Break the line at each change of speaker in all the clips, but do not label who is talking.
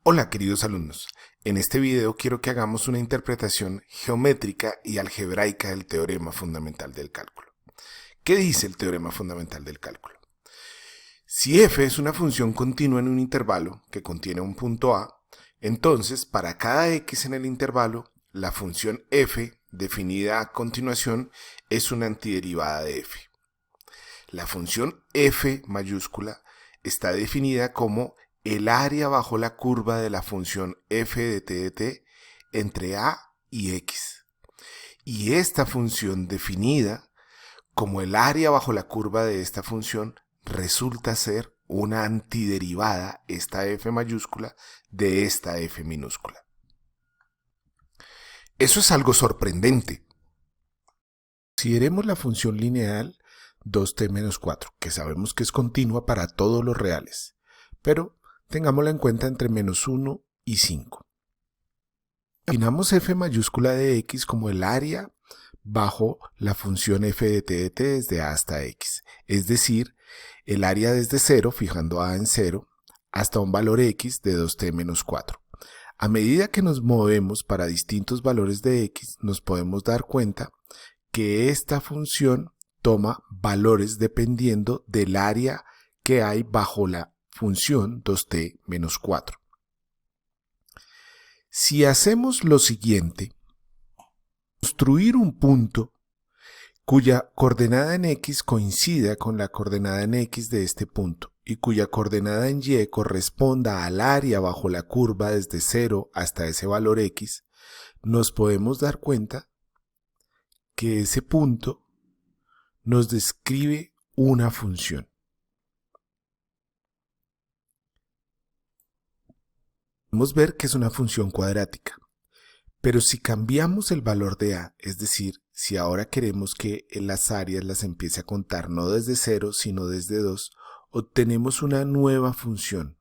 Hola queridos alumnos, en este video quiero que hagamos una interpretación geométrica y algebraica del teorema fundamental del cálculo. ¿Qué dice el teorema fundamental del cálculo? Si f es una función continua en un intervalo que contiene un punto a, entonces para cada x en el intervalo, la función f, definida a continuación, es una antiderivada de f. La función f mayúscula está definida como el área bajo la curva de la función f de t de t entre a y x. Y esta función definida como el área bajo la curva de esta función resulta ser una antiderivada, esta f mayúscula, de esta f minúscula. Eso es algo sorprendente. Consideremos la función lineal 2t menos 4, que sabemos que es continua para todos los reales, pero tengámosla en cuenta entre menos 1 y 5. Definamos f mayúscula de x como el área bajo la función f de t desde a hasta x, es decir, el área desde 0, fijando a en 0, hasta un valor x de 2t menos 4. A medida que nos movemos para distintos valores de x, nos podemos dar cuenta que esta función toma valores dependiendo del área que hay bajo la función 2t menos 4. Si hacemos lo siguiente, construir un punto cuya coordenada en x coincida con la coordenada en x de este punto y cuya coordenada en y corresponda al área bajo la curva desde 0 hasta ese valor x, nos podemos dar cuenta que ese punto nos describe una función. Podemos ver que es una función cuadrática, pero si cambiamos el valor de a, es decir, si ahora queremos que las áreas las empiece a contar no desde 0, sino desde 2, obtenemos una nueva función.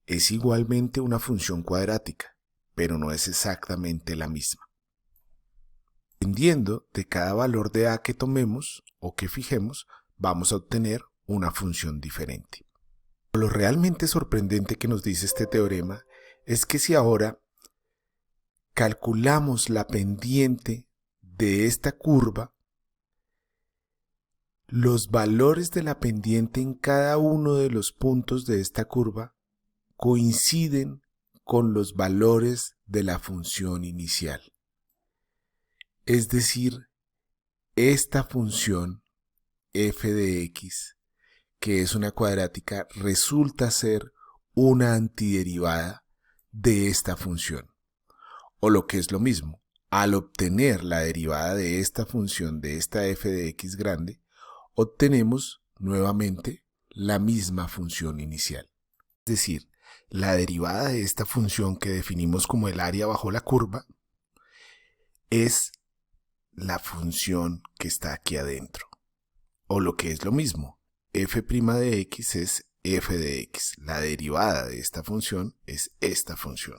Es igualmente una función cuadrática, pero no es exactamente la misma. Dependiendo de cada valor de a que tomemos o que fijemos, vamos a obtener una función diferente. Lo realmente sorprendente que nos dice este teorema es que si ahora calculamos la pendiente de esta curva, los valores de la pendiente en cada uno de los puntos de esta curva coinciden con los valores de la función inicial. Es decir, esta función f de x, que es una cuadrática, resulta ser una antiderivada de esta función. O lo que es lo mismo, al obtener la derivada de esta función de esta f de x grande, obtenemos nuevamente la misma función inicial. Es decir, la derivada de esta función que definimos como el área bajo la curva es la función que está aquí adentro. O lo que es lo mismo, f' de x es f de x. La derivada de esta función es esta función.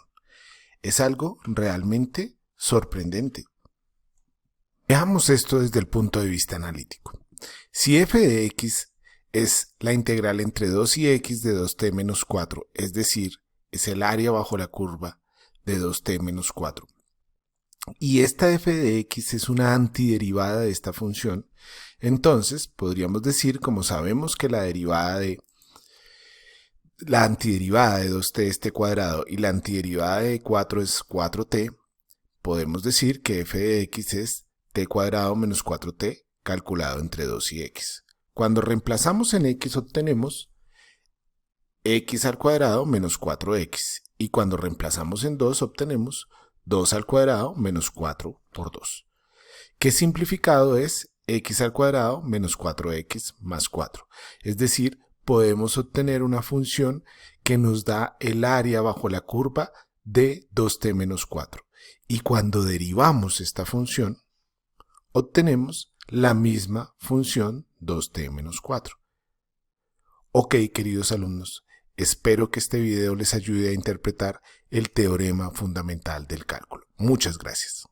Es algo realmente sorprendente. Veamos esto desde el punto de vista analítico. Si f de x es la integral entre 2 y x de 2t menos 4, es decir, es el área bajo la curva de 2t menos 4, y esta f de x es una antiderivada de esta función, entonces podríamos decir, como sabemos que la antiderivada de 2t es t cuadrado y la antiderivada de 4 es 4t, podemos decir que f de x es t cuadrado menos 4t calculado entre 2 y x. Cuando reemplazamos en x obtenemos x al cuadrado menos 4x, y cuando reemplazamos en 2 obtenemos 2 al cuadrado menos 4 por 2, que simplificado es x al cuadrado menos 4x más 4. Es decir, podemos obtener una función que nos da el área bajo la curva de 2t menos 4. Y cuando derivamos esta función, obtenemos la misma función 2t menos 4. Ok, queridos alumnos, espero que este video les ayude a interpretar el teorema fundamental del cálculo. Muchas gracias.